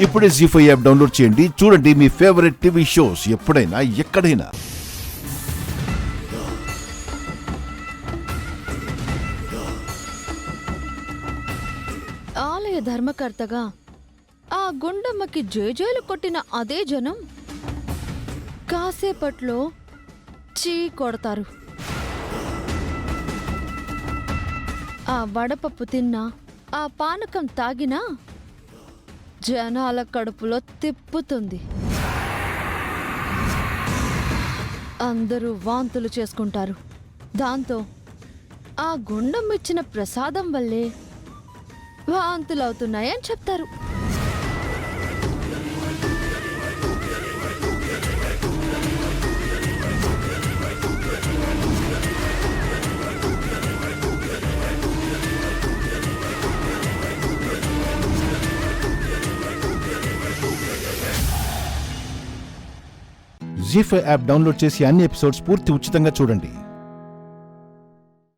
ఇప్పుడే జీ5 app download చేయండి. చూడండి మీ ఫేవరెట్ టీవీ షోస్ ఎప్పుడైనా ఎక్కడైనా. ఆలయ ధర్మకర్తగా ఆ గుండమ్మకి జేజేలు కొట్టిన అదే జనం కాసేపట్లో చీ కొడతారు. ఆ వడపప్పు తిన్నా, ఆ పానకం తాగినా జనాల కడుపులో తిప్పుతుంది. అందరూ వాంతులు చేసుకుంటారు. దాంతో ఆ గుండం ఇచ్చిన ప్రసాదం వల్లే వాంతులవుతున్నాయని చెప్తారు. జీ5 యాప్ డౌన్లోడ్ చేసి అన్ని ఎపిసోడ్స్ పూర్తి ఉచితంగా చూడండి.